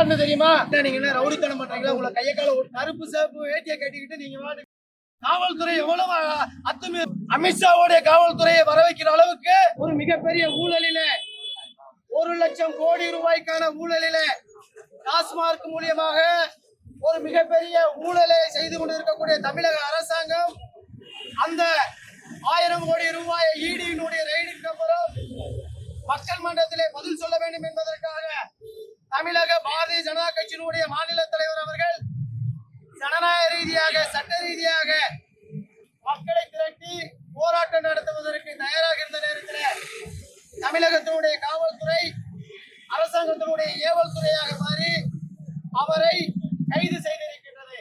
யாருன்னு தெரியுமா? நீங்க என்ன ரவுடித்தனம் பண்றீங்களா? உங்களை கைய கால கருப்பு சேப்பு வேட்டியை கட்டிக்கிட்டு நீங்க காவல்துறை எவ்வளவு அத்துமீறி அமித்ஷாவுடைய காவல்துறையை வர வைக்கிற அளவுக்கு ஒரு மிகப்பெரிய ஊழலில 1,00,000 கோடி ரூபாய்க்கான ஊழலில டாஸ்மார்க் மூலியமாக ஒரு மிகப்பெரிய ஊழலை செய்து கொண்டிருக்கக்கூடிய தமிழக அரசாங்கம் அந்த 1000 கோடி ரூபாயை ஈடியினுடைய ரெய்டுக்கு அப்புறம் மக்கள் மன்றத்திலே பதில் சொல்ல வேண்டும் என்பதற்காக தமிழக பாரதிய ஜனதா கட்சியினுடைய மாநில தலைவர் அவர்கள் ஜனநாயக ரீதியாக சட்ட ரீதியாக மக்களை திரட்டி போராட்டம் நடத்துவதற்கு தயாராக இருந்த நேரத்தில் தமிழகத்தினுடைய காவல்துறை அரசாங்கத்தினுடைய ஏவல் துறையாக மாறி அவரை கைது செய்திருக்கின்றது.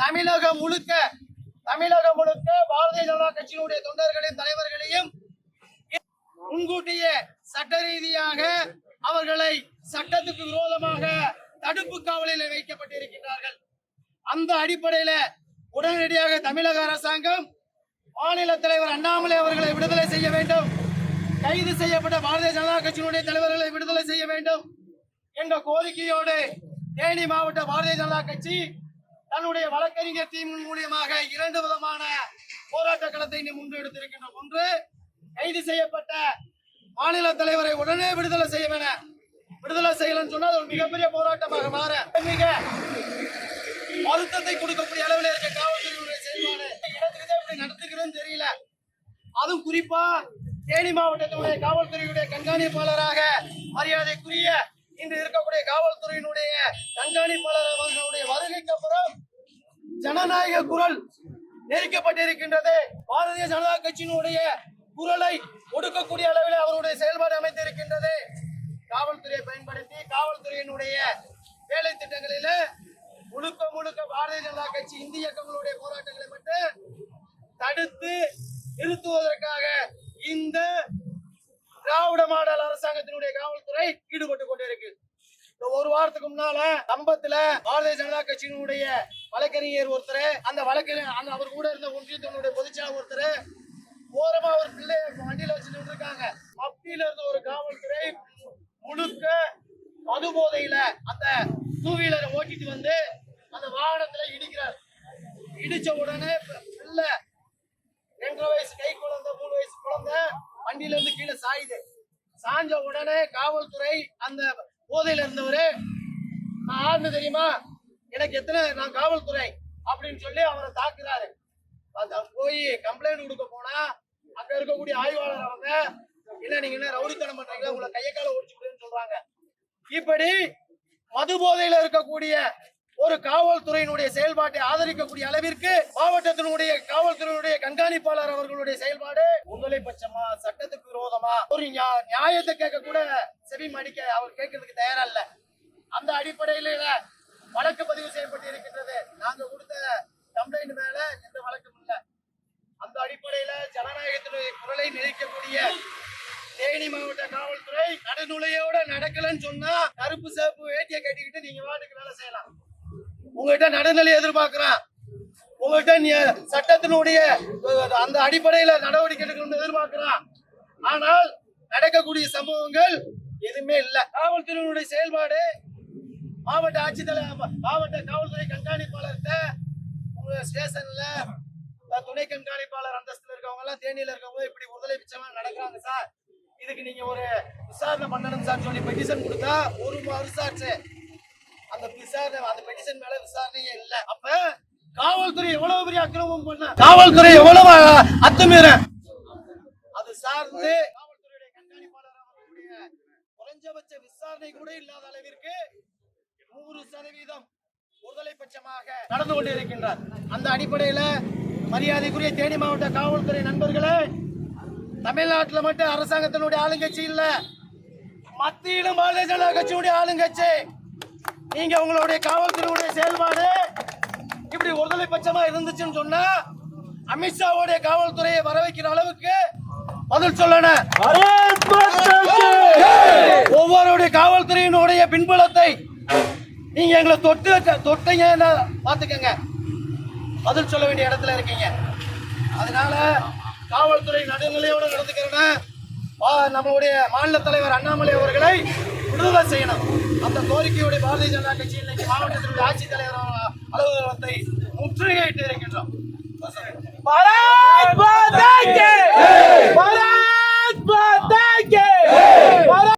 தமிழகம் முழுக்க பாரதிய ஜனதா கட்சியினுடைய தொண்டர்களையும் தலைவர்களையும் முன்கூட்டியே சட்ட ரீதியாக அவர்களை சட்டத்துக்கு விரோதமாக தடுப்பு காவலில் வைக்கப்பட்டிருக்கிறார்கள். அந்த அடிப்படையில உடனடியாக தமிழக அரசாங்கம் மாநில தலைவர் அண்ணாமலை அவர்களை விடுதலை செய்ய வேண்டும், கைது செய்யப்பட்ட பாரதிய ஜனதா கட்சியினுடைய தலைவர்களை விடுதலை செய்ய வேண்டும் என்ற கோரிக்கையோடு தேனி மாவட்ட பாரதிய ஜனதா கட்சி தன்னுடைய வழக்கறிஞர் டீம் மூலியமாக 2 விதமான போராட்ட களத்தை முன்னெடுத்திருக்கின்றோம். ஒன்று, கைது செய்யப்பட்ட மாநில தலைவரை உடனே விடுதலை செய்ய வேணும். விடுதலை செய்யலன்னு சொன்னா அது ஒரு மிகப்பெரிய போராட்டமாக மாற மிக வருத்தத்தை கொடுக்கக்கூடிய அளவில் இருக்க காவல்துறையினுடைய செயல்பாடு எப்படி நடத்துகிறோம் தெரியல. அதுவும் குறிப்பா தேனி மாவட்டத்தினுடைய காவல்துறையுடைய கண்காணிப்பாளராக மரியாதைக்குரிய இன்று இருக்கக்கூடிய காவல்துறையினுடைய கண்காணிப்பாளர் அவர்களுடைய வருகைக்கு அப்புறம் ஜனநாயக குரல் நெருக்கப்பட்டிருக்கின்றது. பாரதிய ஜனதா கட்சியினுடைய குரலை ஒடுக்கக்கூடிய அளவில் அவருடைய செயல்பாடு அமைந்திருக்கின்றது. காவல்துறையை பயன்படுத்தி காவல்துறையினுடைய வேலை திட்டங்களில முழுக்க பாரதிய ஜனதா கட்சி இந்திய இயக்கங்களுடைய போராட்டங்களை மட்டும் தடுத்து நிறுத்துவதற்காக இந்த திராவிட மாடல் அரசாங்கத்தினுடைய காவல்துறை ஈடுபட்டு கொண்டிருக்கு. ஒரு வாரத்துக்கு முன்னால கம்பத்துல பாரதிய ஜனதா கட்சியினுடைய வழக்கறிஞர் ஒருத்தர், அந்த வழக்கறிஞர் அவர் கூட இருந்த ஒன்றியத்தினுடைய பொதுச்செயலாளர் ஒருத்தர் ஓரமா ஒரு பிள்ளைய வண்டியில வச்சுட்டு இருக்காங்க. மத்தியில இருந்த ஒரு காவல்துறை முழுக்க மது போதையில அந்த 2 வீலரை ஓட்டிட்டு வந்து அந்த வாகனத்துல இடிக்கிறார். இடிச்ச உடனே பிள்ளை 2 வயசு கை குழந்தை 3 வயசு குழந்தை வண்டியில இருந்து கீழே சாயுது. சாஞ்ச உடனே காவல்துறை அந்த போதையில இருந்தவரு, நான் ஆறுனு தெரியுமா, எனக்கு நான் காவல்துறை அப்படின்னு சொல்லி அவரை தாக்குறாரு. போய் கம்ப்ளைண்ட் கொடுக்க போனா அங்க இருக்கக்கூடிய ஆய்வாளர் அவங்க, இல்ல நீங்க என்ன ரவுடித்தனம் பண்றீங்களா, உங்களை கைய கால ஒடிச்சுடுன்னு சொல்றாங்க. இப்படி மது போதையில இருக்கக்கூடிய ஒரு காவல்துறையினுடைய செயல்பாட்டை ஆதரிக்கக்கூடிய அளவிற்கு மாவட்டத்தினுடைய காவல்துறையினுடைய கண்காணிப்பாளர் அவர்களுடைய செயல்பாடு முதலை பட்சமா சட்டத்துக்கு விரோதமா ஒரு நியாயத்தை கேட்க கூட செவி மடிக்க அவர் கேட்கறதுக்கு தயாரா இல்ல. அந்த அடிப்படையில வழக்கு பதிவு செய்யப்பட்டு இருக்கின்றது. நாங்க கொடுத்த கம்ப்ளைண்ட் மேல எந்த வழக்கும் இல்ல. அந்த அடிப்படையில ஜனநாயகத்தினுடைய குரலை நினைக்கக்கூடிய தேனி மாவட்ட காவல்துறை நடுநிலையோட நடக்கலன்னு சொன்னா கருப்பு சேப்பு வேட்டியை கட்டிக்கிட்டு நீங்க வாட்டுக்கு வேலை செய்யலாம். உங்ககிட்ட நடுநிலை எதிர்பார்க்கிறேன், உங்ககிட்ட சட்டத்தினுடைய அந்த அடிப்படையில நடவடிக்கை எடுக்கணும்னு எதிர்பார்க்கிறான். ஆனால் நடக்கக்கூடிய சம்பவங்கள் எதுவுமே இல்ல. காவல்துறையினுடைய செயல்பாடு மாவட்ட ஆட்சித்தலைவர் மாவட்ட காவல்துறை கண்காணிப்பாளர்கிட்ட உங்க ஸ்டேஷன்ல துணை கண்காணிப்பாளர் அந்தஸ்துல இருக்கவங்க எல்லாம் தேனியில இருக்கவங்க இப்படி முதலை பிச்சமா நடக்கிறாங்க சார், இதுக்கு நீங்க ஒரு விசாரணை பண்ணணும் சார் சொல்லி பெட்டிஷன் கொடுத்தா 1 வருஷம் ஆச்சு. அந்த விசாரணை அந்த பெட்டிஷன் மேல விசாரணையே இல்ல. அப்ப காவல்துறை எவ்வளவு பெரிய அக்கிரமம் பண்ண, காவல்துறை எவ்வளவு அத்துமீற, அது சார்ந்து காவல்துறையுடைய கண்காணிப்பாளர் அவர்களுடைய குறைஞ்சபட்ச விசாரணை கூட இல்லாத அளவிற்கு 100% ஒருதலை பட்சமாக நடந்து கொண்டிருக்கின்றார். அந்த அடிப்படையில மரியாதைக்குரிய தேனி மாவட்ட காவல்துறை நண்பர்களே, தமிழ்நாட்டில் மட்டும் அரசாங்கத்தினுடைய ஆளுங்கட்சி இல்ல, மத்தியிலும் பாரதிய ஜனதா கட்சியுடைய ஆளுங்கட்சி. நீங்க உங்களுடைய காவல்துறையுடைய செயல்பாடு இப்படி ஒருதலை பட்சமா இருந்துச்சுன்னு சொன்னா அமித்ஷாவுடைய காவல்துறையை வர வைக்கிற அளவுக்கு பதில் சொல்லணும். ஒவ்வொருடைய காவல்துறையினுடைய பின்புலத்தை நீங்க எங்களை தொட்டீங்க பாத்துக்கங்க, பதில் சொல்ல வேண்டிய இடத்துல இருக்கீங்க. அதனால காவல்துறை நடுநிலையோடு நடந்துக்கிறேன்னா நம்மளுடைய மாநில தலைவர் அண்ணாமலை அவர்களை விடுதலை செய்யணும். அந்த கோரிக்கையுடைய பாரதிய ஜனதா கட்சி இன்னைக்கு மாவட்டத்தினுடைய ஆட்சித்தலைவர் அலுவலகத்தை முற்றுகையிட்டு இருக்கின்றோம்.